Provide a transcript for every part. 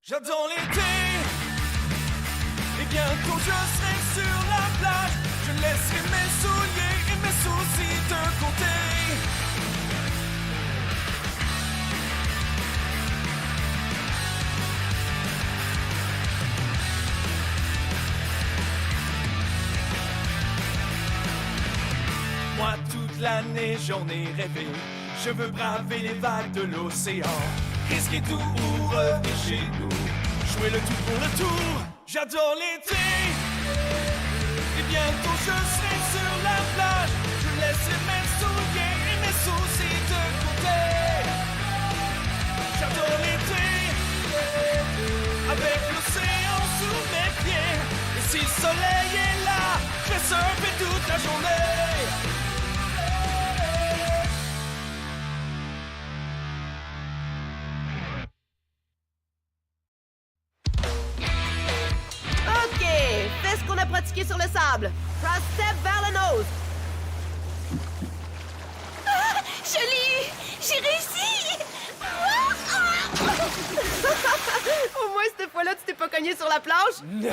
J'adore l'été, et bientôt je serai sur la plage. Je laisserai mes souliers et mes soucis de côté. Moi toute l'année j'en ai rêvé. Je veux braver les vagues de l'océan, risquer tout ou revenir chez nous, jouer le tout pour le tour. J'adore l'été, et bientôt je serai sur la plage. Je laisserai mes souliers et mes soucis de côté. J'adore l'été, avec l'océan sous mes pieds. Et si le soleil est là, je vais surfer toute la journée. Qu'on a pratiqué sur le sable. Cross step vers la nose. Ah, je l'ai eu! J'ai réussi! Au moins, cette fois-là, tu t'es pas cogné sur la planche. Nice!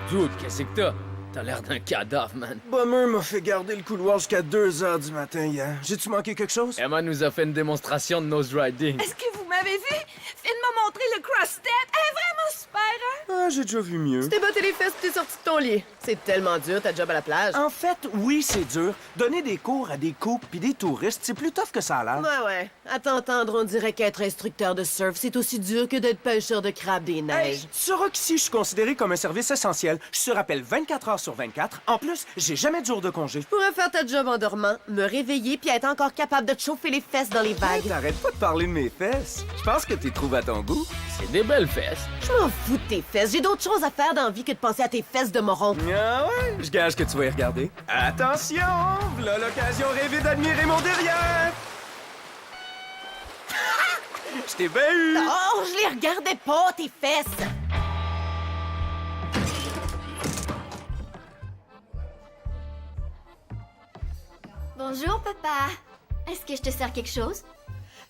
Dude, qu'est-ce que t'as? T'as l'air d'un cadavre, man. Bummer m'a fait garder le couloir jusqu'à 2h du matin hier. J'ai-tu manqué quelque chose? Emma nous a fait une démonstration de nose riding. Est-ce que vous m'avez vu? Finn m'a montré le cross-step. Elle est vraiment super, hein? Ah, j'ai déjà vu mieux. Tu t'es botté les fesses et t'es sorti de ton lit. C'est tellement dur, ta job à la plage. En fait, oui, c'est dur. Donner des cours à des couples pis des touristes, c'est plus tough que ça a l'air. Ouais. À t'entendre, on dirait qu'être instructeur de surf, c'est aussi dur que d'être pêcheur de crabes des neiges. Hey, tu sauras qu'ici, je suis considéré comme un service essentiel. Je te rappelle 24 heures sur 24. En plus, j'ai jamais de jour de congé. Je pourrais faire ta job en dormant, me réveiller puis être encore capable de te chauffer les fesses dans les vagues. Hey, t'arrêtes pas de parler de mes fesses. Je pense que t'es trouvé à ton goût. C'est des belles fesses. Je m'en fous de tes fesses. J'ai d'autres choses à faire dans la vie que de penser à tes fesses de moron. Ah ouais? Je gage que tu vas y regarder. Attention! V'là l'occasion rêvée d'admirer mon derrière! Je t'ai bien eu! Oh, je les regardais pas, tes fesses! Bonjour, papa. Est-ce que je te sers quelque chose?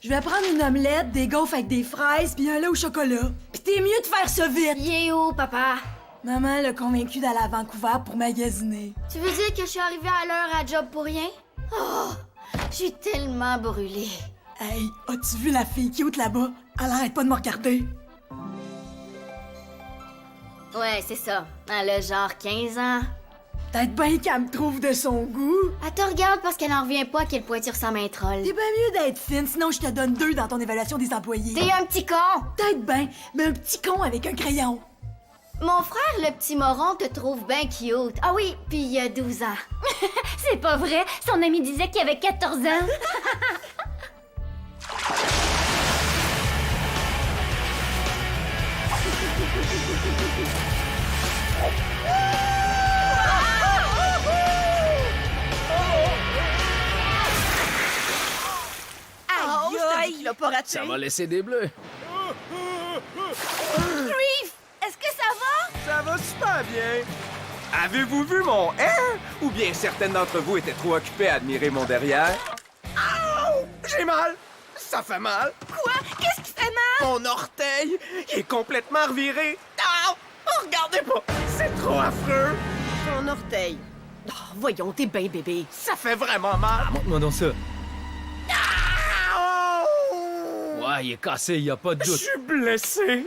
Je vais prendre une omelette, des gaufres avec des fraises, puis un lait au chocolat. Puis t'es mieux de faire ça vite. Il est où, papa? Maman l'a convaincu d'aller à Vancouver pour magasiner. Tu veux dire que je suis arrivée à l'heure à job pour rien? Oh, je suis tellement brûlée. Hey, as-tu vu la fille cute là-bas? Elle arrête pas de me regarder. Ouais, c'est ça. Elle a genre 15 ans. Peut-être bien qu'elle me trouve de son goût. Elle te regarde parce qu'elle en revient pas à quel point tu ressembles à un troll. T'es bien mieux d'être fine, sinon je te donne 2 dans ton évaluation des employés. T'es un petit con! Peut-être bien, mais un petit con avec un crayon. Mon frère, le petit moron, te trouve bien cute. Ah oui, puis il a 12 ans. C'est pas vrai. Son ami disait qu'il avait 14 ans. Aïe, il a pas raté. Ça va laisser des bleus. Reef, est-ce que ça va? Ça va super bien! Avez-vous vu mon air? Ou bien certaines d'entre vous étaient trop occupées à admirer mon derrière? Ouh! J'ai mal! Ça fait mal! Quoi? Qu'est-ce qui fait mal? Mon orteil! Il est complètement reviré! Ah! Oh, regardez pas! C'est trop affreux! Ton orteil. Oh, voyons, t'es bien bébé. Ça fait vraiment mal! Montre-moi donc ça. Ah! Ouais, il est cassé, y a pas de Je doute. suis blessé!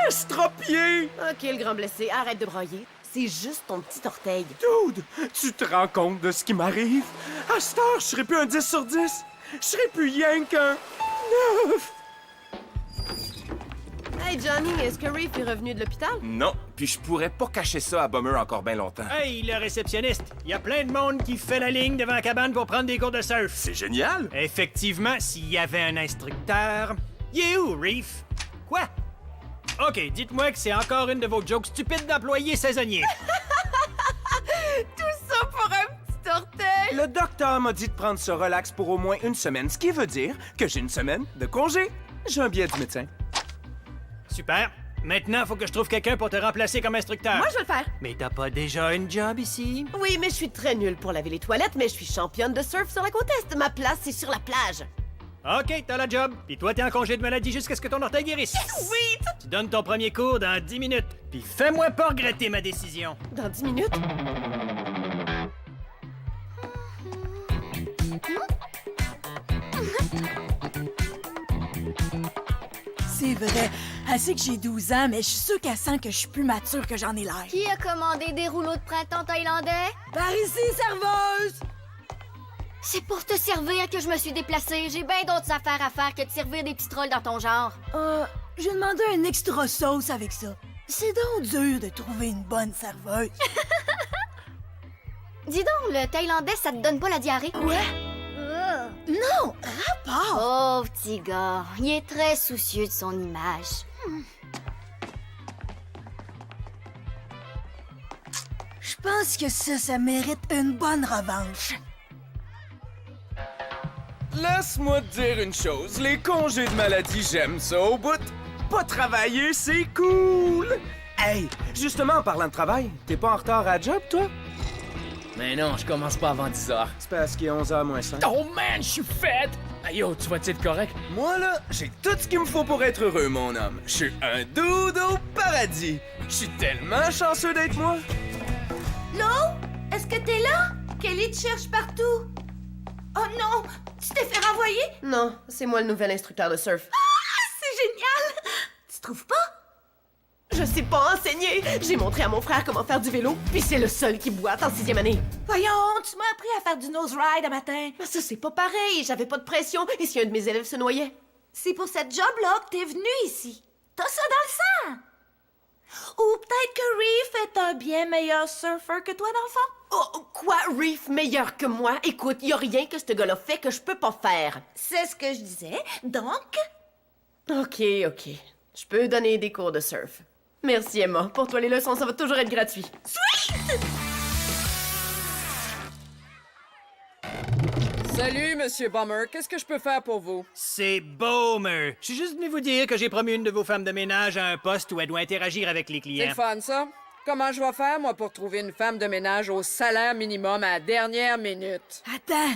Estropié! OK, le grand blessé, arrête de brailler. C'est juste ton petit orteil. Dude, tu te rends compte de ce qui m'arrive? À cette heure, je serais plus un 10 sur 10. Je serais plus rien qu'un 9. Hey, Johnny, est-ce que Reef est revenu de l'hôpital? Non, puis je pourrais pas cacher ça à Bummer encore bien longtemps. Hey, le réceptionniste, il y a plein de monde qui fait la ligne devant la cabane pour prendre des cours de surf. C'est génial! Effectivement, s'il y avait un instructeur... Il est où, Reef? Quoi? OK, dites-moi que c'est encore une de vos jokes stupides d'employés saisonniers. Tout ça pour un petit orteil! Le docteur m'a dit de prendre ce relax pour au moins une semaine, ce qui veut dire que j'ai une semaine de congé. J'ai un billet du médecin. Super. Maintenant, faut que je trouve quelqu'un pour te remplacer comme instructeur. Moi, je vais le faire. Mais t'as pas déjà une job ici? Oui, mais je suis très nulle pour laver les toilettes, mais je suis championne de surf sur la côte Est. Ma place, c'est sur la plage. OK, t'as la job. Puis toi, t'es en congé de maladie jusqu'à ce que ton orteil guérisse. Sweet! Tu donnes ton premier cours dans 10 minutes. Puis fais-moi pas regretter ma décision. Dans 10 minutes? C'est vrai. Elle sait que j'ai 12 ans, mais je suis sûre qu'elle sent que je suis plus mature que j'en ai l'air. Qui a commandé des rouleaux de printemps thaïlandais? Par ici, serveuse! C'est pour te servir que je me suis déplacée. J'ai bien d'autres affaires à faire que de servir des petits trolls dans ton genre. J'ai demandé un extra sauce avec ça. C'est donc dur de trouver une bonne serveuse. Dis donc, le thaïlandais, ça te donne pas la diarrhée? Quoi? Non, rapport! Oh, petit gars, il est très soucieux de son image. Je pense que ça mérite une bonne revanche. Laisse-moi te dire une chose. Les congés de maladie, j'aime ça au bout. Pas travailler, c'est cool. Hey, justement, en parlant de travail, t'es pas en retard à la job, toi? Mais non, je commence pas avant 10 heures. C'est parce qu'il est 11h moins 5. Oh man, je suis faite! Hey yo, tu vas-tu être correct? Moi, là, j'ai tout ce qu'il me faut pour être heureux, mon homme. Je suis un dude au paradis. Je suis tellement chanceux d'être moi. Est-ce que t'es là? Kelly te cherche partout. Oh non! Tu t'es fait renvoyer? Non, c'est moi le nouvel instructeur de surf. C'est génial! Tu trouves pas? Je sais pas enseigner! J'ai montré à mon frère comment faire du vélo, puis c'est le seul qui boite en 6e année. Voyons, tu m'as appris à faire du nose ride un matin. Mais ça, c'est pas pareil. J'avais pas de pression. Et si un de mes élèves se noyait? C'est pour cette job-là que t'es venu ici. T'as ça dans le sang. Ou peut-être que Reef est un bien meilleur surfeur que toi, dans le fond. Oh, quoi? Reef meilleur que moi? Écoute, y a rien que ce gars-là fait que je peux pas faire. C'est ce que je disais. Donc... OK. Je peux donner des cours de surf. Merci, Emma. Pour toi, les leçons, ça va toujours être gratuit. Salut, Monsieur Bummer. Qu'est-ce que je peux faire pour vous? C'est Boomer. Je suis juste venu vous dire que j'ai promu une de vos femmes de ménage à un poste où elle doit interagir avec les C'est clients. le fun, ça? Comment je vais faire, moi, pour trouver une femme de ménage au salaire minimum à la dernière minute? Attends,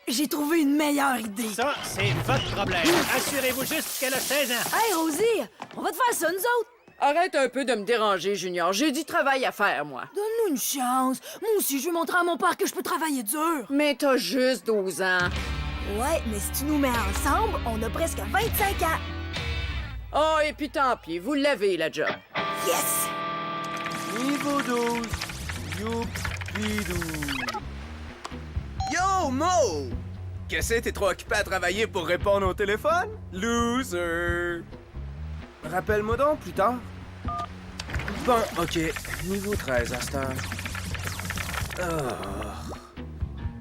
j'ai trouvé une meilleure idée. Ça, c'est votre problème. Assurez-vous juste qu'elle a 16 ans. Hey, Rosie, on va te faire ça, nous autres. Arrête un peu de me déranger, Junior. J'ai du travail à faire, moi. Donne-nous une chance. Moi aussi, je veux montrer à mon père que je peux travailler dur. Mais t'as juste 12 ans. Ouais, mais si tu nous mets ensemble, on a presque 25 ans. Oh, et puis tant pis, vous l'avez, la job. Yes! Niveau 12. Youpidou. Yo, Mo! Qu'est-ce que t'es trop occupé à travailler pour répondre au téléphone? Loser! Rappelle-moi donc plus tard. Bon, OK. Niveau 13 à cette heure. Ah.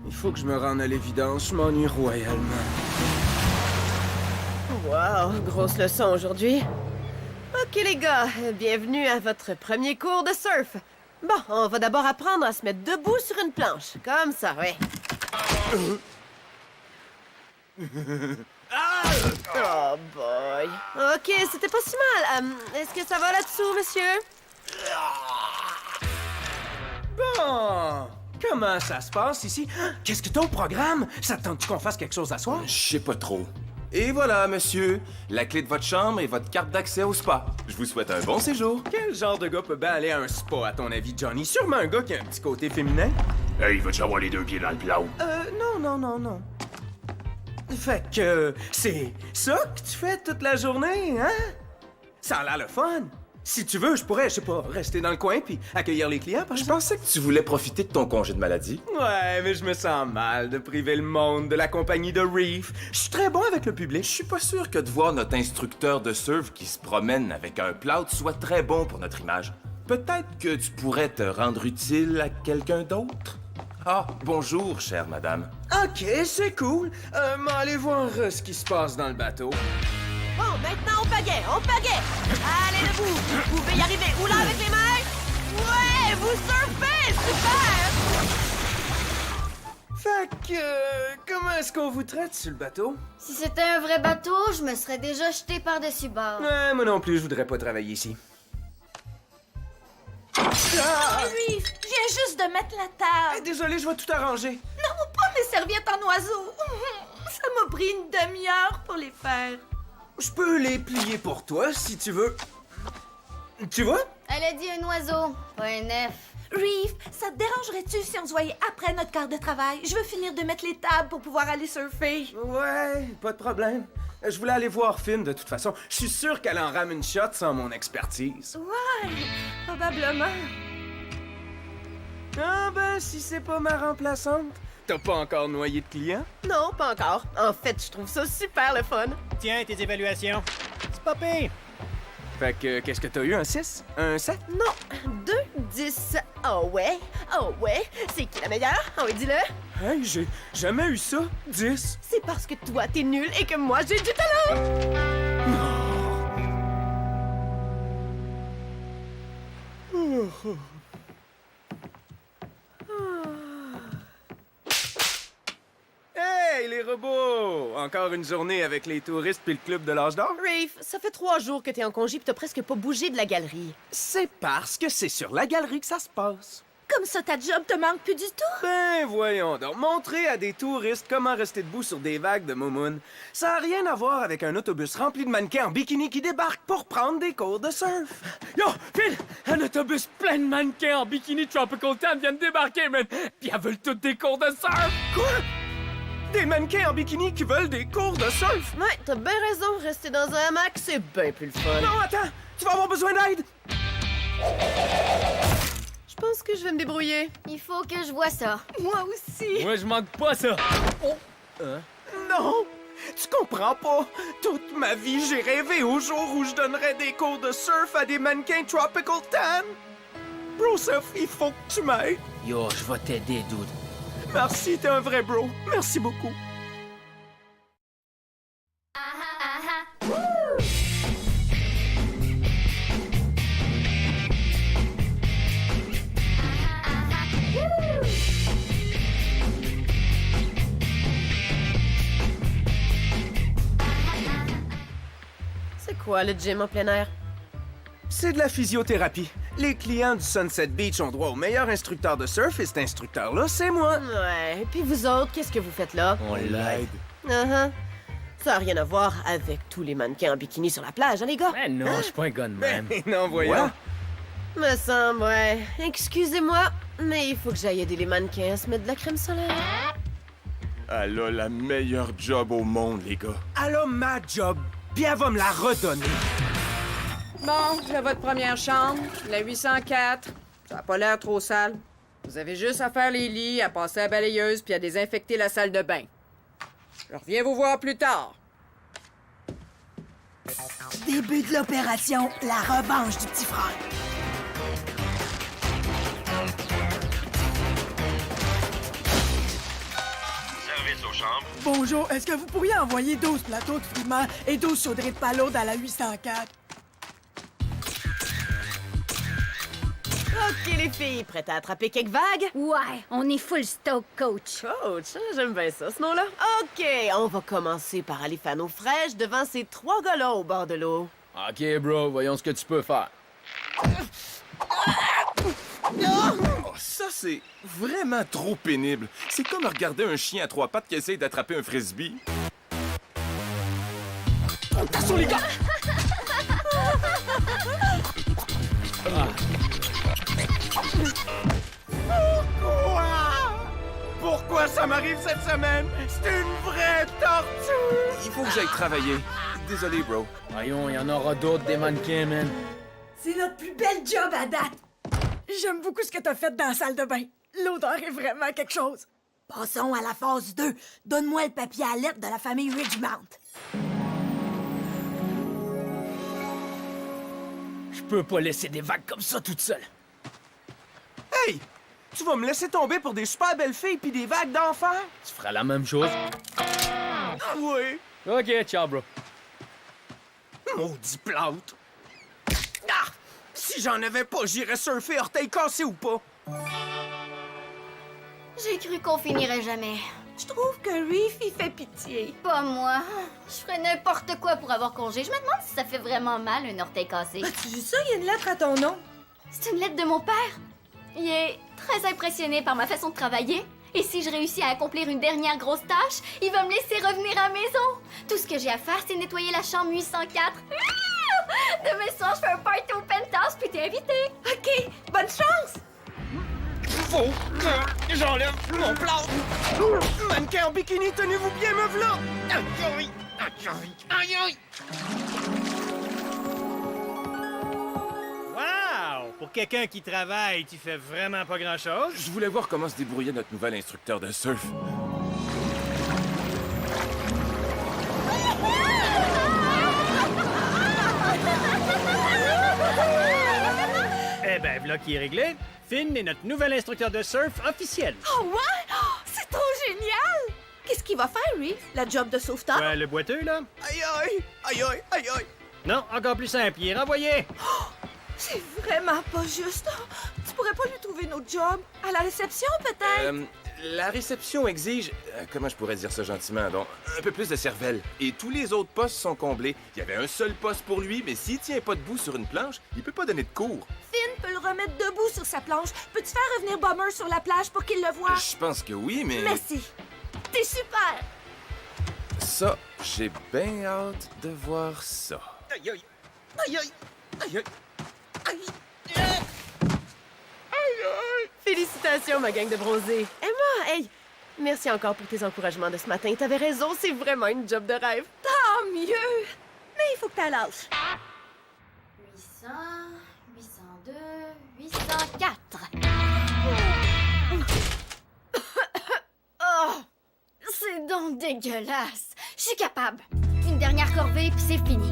Il faut que je me rende à l'évidence. Je m'ennuie royalement. Wow, grosse leçon aujourd'hui. OK, les gars, bienvenue à votre premier cours de surf. Bon, on va d'abord apprendre à se mettre debout sur une planche. Comme ça, ouais. Oh boy. OK, c'était pas si mal. Est-ce que ça va là-dessous, monsieur? Bon! Comment ça se passe ici? Qu'est-ce que ton programme? Ça te tente qu'on fasse quelque chose à soir? Je sais pas trop. Et voilà, monsieur, la clé de votre chambre et votre carte d'accès au spa. Je vous souhaite un bon séjour. Quel genre de gars peut bien aller à un spa, à ton avis, Johnny? Sûrement un gars qui a un petit côté féminin? Hey, veux-tu avoir les deux pieds dans le plat? Non. Fait que c'est ça que tu fais toute la journée, hein? Ça a l'air le fun. Si tu veux, je pourrais, je sais pas, rester dans le coin puis accueillir les clients, par Je exemple. pensais que tu voulais profiter de ton congé de maladie. Ouais, mais je me sens mal de priver le monde de la compagnie de Reef. Je suis très bon avec le public. Je suis pas sûr que de voir notre instructeur de surf qui se promène avec un plout soit très bon pour notre image. Peut-être que tu pourrais te rendre utile à quelqu'un d'autre? Ah, bonjour, chère madame. OK, c'est cool. Allez voir ce qui se passe dans le bateau. Bon, maintenant on pagaie. Allez debout. Vous pouvez y arriver. Oula avec les mains. Ouais, vous surfez, super. Fait que, comment est-ce qu'on vous traite sur le bateau? Si c'était un vrai bateau, je me serais déjà jeté par-dessus bord. Ouais, moi non plus, je voudrais pas travailler ici. Reef, viens juste de mettre la table. Désolé, je vais tout arranger. Non, pas les serviettes en oiseau. Ça m'a pris une demi-heure pour les faire. Je peux les plier pour toi, si tu veux. Tu vois? Elle a dit un oiseau, pas un F. Reef, ça te dérangerait-tu si on se voyait après notre quart de travail? Je veux finir de mettre les tables pour pouvoir aller surfer. Ouais, pas de problème. Je voulais aller voir Finn, de toute façon. Je suis sûr qu'elle en rame une shot sans mon expertise. Ouais, probablement. Ah ben, si c'est pas ma remplaçante. T'as pas encore noyé de clients? Non, pas encore. En fait, je trouve ça super le fun. Tiens, tes évaluations. C'est pas pire. Fait que, qu'est-ce que t'as eu, un 6? Un 7? Non, 2, 10. Oh ouais, oh ouais. C'est qui la meilleure? Oh oui, dis-le. Hey, j'ai jamais eu ça, 10. C'est parce que toi, t'es nul et que moi, j'ai du talent. Hey, les robots! Encore une journée avec les touristes puis le club de l'âge d'or? Rafe, ça fait 3 jours que t'es en congé pis t'as presque pas bougé de la galerie. C'est parce que c'est sur la galerie que ça se passe. Comme ça, ta job te manque plus du tout? Ben, voyons donc. Montrer à des touristes comment rester debout sur des vagues de moumoune, ça a rien à voir avec un autobus rempli de mannequins en bikini qui débarquent pour prendre des cours de surf. Yo, Phil! Un autobus plein de mannequins en bikini Tropical Tan vient de débarquer, man! Pis elles veulent toutes des cours de surf! Quoi? Des mannequins en bikini qui veulent des cours de surf? Ouais, t'as bien raison. Rester dans un hamac, c'est bien plus le fun. Non, attends! Tu vas avoir besoin d'aide! Je pense que je vais me débrouiller. Il faut que je vois ça. Moi aussi. Moi, je manque pas ça! Non! Tu comprends pas? Toute ma vie, j'ai rêvé au jour où je donnerais des cours de surf à des mannequins Tropical Tan! Bro, Surf, il faut que tu m'aides. Yo, je vais t'aider, dude. Merci, t'es un vrai bro. Merci beaucoup. C'est quoi le gym en plein air? C'est de la physiothérapie. Les clients du Sunset Beach ont droit au meilleur instructeur de surf et cet instructeur-là, c'est moi. Ouais, et puis vous autres, qu'est-ce que vous faites là? On l'aide. Uh-huh. Ça a rien à voir avec tous les mannequins en bikini sur la plage, hein, les gars? Ben non, je suis pas un gars de même. Non, voyons. Me semble, ouais. Excusez-moi, mais il faut que j'aille aider les mannequins à se mettre de la crème solaire. Elle a la meilleure job au monde, les gars. Elle a ma job, puis elle va me la redonner. Bon, j'ai votre première chambre, la 804. Ça a pas l'air trop sale. Vous avez juste à faire les lits, à passer à la balayeuse puis à désinfecter la salle de bain. Je reviens vous voir plus tard. Début de l'opération, la revanche du petit frère. Service aux chambres. Bonjour, est-ce que vous pourriez envoyer 12 plateaux de frimas et 12 chaudrées de palourdes dans la 804? OK, les filles, prêtes à attraper quelques vagues? Ouais, on est full stoke, coach. Coach, hein, j'aime bien ça, ce nom-là. OK, on va commencer par aller faire nos fraîches devant ces 3 gars-là au bord de l'eau. Ok, bro, voyons ce que tu peux faire. Oh, ça, c'est vraiment trop pénible. C'est comme regarder un chien à 3 pattes qui essaye d'attraper un frisbee. Attention, les gars! Pourquoi ça m'arrive cette semaine? C'est une vraie torture! Il faut que j'aille travailler. Désolé, bro. Voyons, il y en aura d'autres des mannequins, man. C'est notre plus belle job à date. J'aime beaucoup ce que t'as fait dans la salle de bain. L'odeur est vraiment quelque chose. Passons à la phase 2. Donne-moi le papier à lettres de la famille Ridgemount. Je peux pas laisser des vagues comme ça toute seule. Hey! Tu vas me laisser tomber pour des super belles filles puis des vagues d'enfer? Tu feras la même chose? Ah oui! Ok, ciao, bro. Maudit plâtre! Ah! Si j'en avais pas, j'irais surfer orteil cassé ou pas. J'ai cru qu'on finirait jamais. Je trouve que Reef, il fait pitié. Pas moi. Je ferais n'importe quoi pour avoir congé. Je me demande si ça fait vraiment mal, un orteil cassé. As-tu vu ça? Il y a une lettre à ton nom. C'est une lettre de mon père. Il est très impressionné par ma façon de travailler. Et si je réussis à accomplir une dernière grosse tâche, il va me laisser revenir à la maison. Tout ce que j'ai à faire, c'est nettoyer la chambre 804. Demain soir, je fais un party au penthouse, puis t'es invité. OK, bonne chance! Faut que j'enlève mon plâtre! Mannequin en bikini, tenez-vous bien, meuf là! Aïe, aïe, aïe, aïe, aïe! Wow! Pour quelqu'un qui travaille, tu fais vraiment pas grand-chose. Je voulais voir comment se débrouillait notre nouvel instructeur de surf. Eh ben, voilà qui est réglé. Finn est notre nouvel instructeur de surf officiel. Oh ouais? Oh, c'est trop génial! Qu'est-ce qu'il va faire, lui? La job de sauveteur? Ouais, le boiteux, là? Aïe, aïe, aïe, aïe, aïe, aïe! Non, encore plus simple, il est renvoyé. C'est vraiment pas juste. Tu pourrais pas lui trouver notre job? À la réception, peut-être? La réception exige, comment je pourrais dire ça gentiment, donc, un peu plus de cervelle. Et tous les autres postes sont comblés. Il y avait un seul poste pour lui, mais s'il tient pas debout sur une planche, il peut pas donner de cours. Finn peut le remettre debout sur sa planche. Peux-tu faire revenir Bomber sur la plage pour qu'il le voie? Je pense que oui, mais... Merci. T'es super! Ça, j'ai bien hâte de voir ça. Aïe, aïe, aïe, aïe, aïe, aïe, aïe! Félicitations, ma gang de bronzés. Emma, hey! Merci encore pour tes encouragements de ce matin. T'avais raison, c'est vraiment une job de rêve. Tant mieux! Mais il faut que t'as lâche. 800, 802, 804. Oh! C'est donc dégueulasse. Je suis capable. Une dernière corvée, puis c'est fini.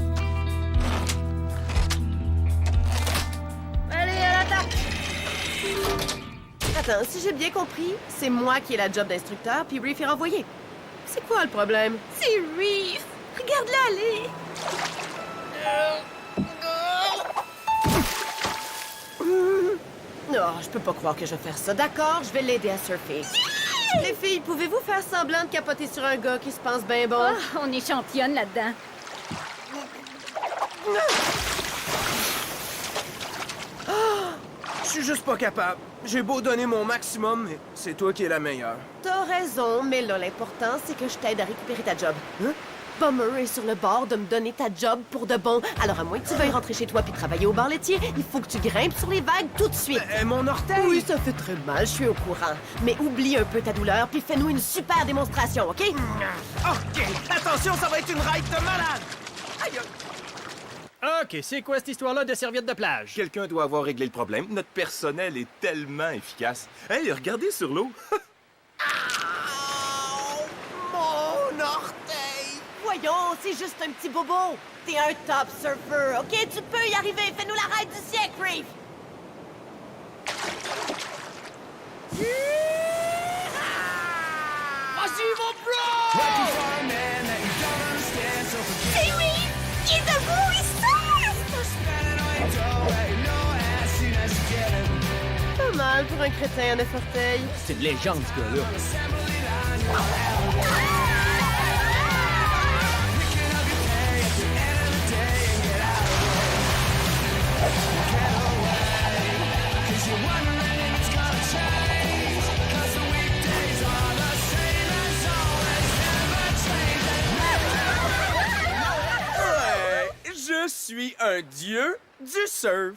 Allez, à l'attaque! Attends, si j'ai bien compris, c'est moi qui ai la job d'instructeur, puis Reef est renvoyé. C'est quoi le problème? C'est Reef! Regarde-la aller! Non, je peux pas croire que je vais faire ça. D'accord, je vais l'aider à surfer. Les filles, pouvez-vous faire semblant de capoter sur un gars qui se pense bien bon? Oh, on est championne là-dedans. Je suis juste pas capable. J'ai beau donner mon maximum, mais c'est toi qui es la meilleure. T'as raison, mais là, l'important, c'est que je t'aide à récupérer ta job. Hein? Bummer est sur le bord de me donner ta job pour de bon. Alors, à moins que tu veuilles rentrer chez toi puis travailler au bar laitier, il faut que tu grimpes sur les vagues tout de suite. Mon orteil! Oui, ça fait très mal, je suis au courant. Mais oublie un peu ta douleur puis fais-nous une super démonstration, OK? OK! Attention, ça va être une ride de malade! Aïe, aïe! OK, c'est quoi cette histoire-là de serviette de plage? Quelqu'un doit avoir réglé le problème. Notre personnel est tellement efficace. Hey, regardez sur l'eau. Mon orteil! Voyons, c'est juste un petit bobo. T'es un top surfer, OK? Tu peux y arriver. Fais-nous la ride du siècle, Reef! Vas-y, mon bro! C'est Reef! Il est debout, il surfe! Pas mal pour un crétin à 9 orteils. C'est une légende, ce gars-là. Je suis un dieu du surf.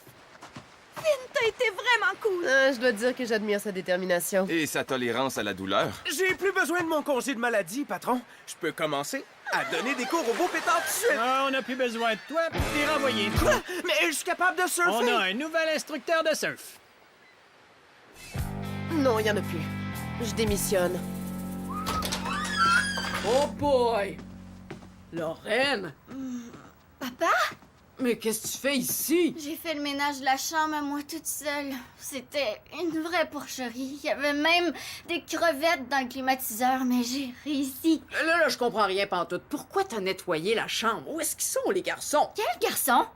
Finn, t'as été vraiment cool! Je dois dire que j'admire sa détermination. Et sa tolérance à la douleur. J'ai plus besoin de mon congé de maladie, patron. Je peux commencer à donner des cours aux beaux pétards tout de suite. Ah, on n'a plus besoin de toi, puis t'es renvoyé. Quoi? Mais je suis capable de surfer. On a un nouvel instructeur de surf. Non, il y en a plus. Je démissionne. Oh boy! Lorraine! Papa? Mais qu'est-ce que tu fais ici? J'ai fait le ménage de la chambre à moi toute seule. C'était une vraie porcherie. Il y avait même des crevettes dans le climatiseur, mais j'ai réussi. Là, je comprends rien pantoute. Pourquoi t'as nettoyé la chambre? Où est-ce qu'ils sont, les garçons? Quel garçon?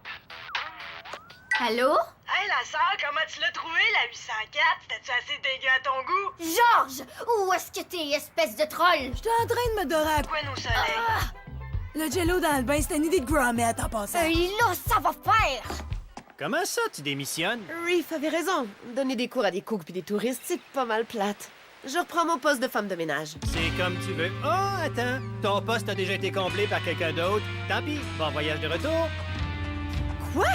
Allô? Hey, la sœur, comment tu l'as trouvé, la 804? C'était-tu assez dégueu à ton goût? Georges! Où est-ce que t'es, espèce de troll? J'étais en train de me dorer à quoi, nos soleils? Le jello dans le bain, c'était une idée de Grommet en passant. Là, ça va faire! Comment ça, tu démissionnes? Reef avait raison. Donner des cours à des cooks puis des touristes, c'est pas mal plate. Je reprends mon poste de femme de ménage. C'est comme tu veux. Oh, attends. Ton poste a déjà été comblé par quelqu'un d'autre. Tant pis. Bon voyage de retour. Quoi?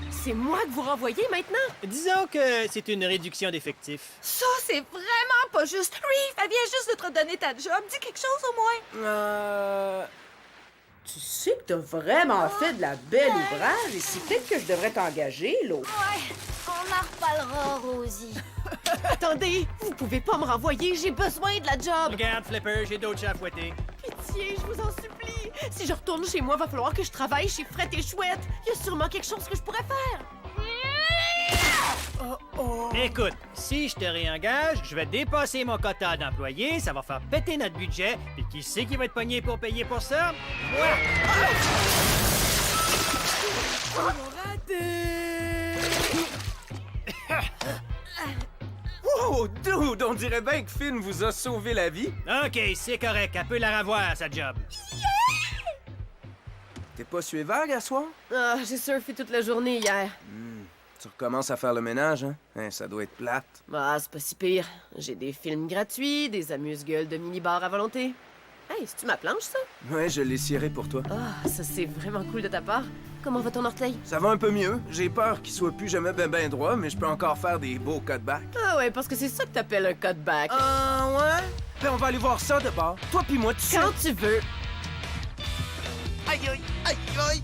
C'est moi que vous renvoyez maintenant? Disons que c'est une réduction d'effectifs. Ça, c'est vraiment pas juste. Reef, elle vient juste de te redonner ta job. Dis quelque chose au moins. Tu sais que t'as vraiment fait de la belle ouvrage et c'est peut-être que je devrais t'engager, là. Ouais, on en reparlera, Rosie. Attendez, vous pouvez pas me renvoyer, j'ai besoin de la job! Regarde, Flipper, j'ai d'autres chats à fouetter. Pitié, je vous en supplie! Si je retourne chez moi, va falloir que je travaille chez Fred et Chouette! Il y a sûrement quelque chose que je pourrais faire! Écoute, si je te réengage, je vais dépasser mon quota d'employés, ça va faire péter notre budget, puis qui c'est qui va être pogné pour payer pour ça? Moi! Oh, dude, on dirait bien que Finn vous a sauvé la vie. OK, c'est correct, elle peut la revoir, sa job. T'es pas sué vague à soir? Ah, j'ai surfé toute la journée hier. Tu recommences à faire le ménage, hein? Ça doit être plate. Ah, c'est pas si pire. J'ai des films gratuits, des amuse-gueules de mini-bar à volonté. Hey, c'est-tu ma planche, ça? Ouais, je l'ai ciré pour toi. Ah, ça c'est vraiment cool de ta part. Comment va ton orteil? Ça va un peu mieux. J'ai peur qu'il soit plus jamais ben droit, mais je peux encore faire des beaux cutbacks. Ah ouais, parce que c'est ça que t'appelles un cutback. Ah, ouais? Ben, on va aller voir ça d'abord. Toi puis moi, tu sais. Quand tu veux. Aïe, aïe, aïe, aïe!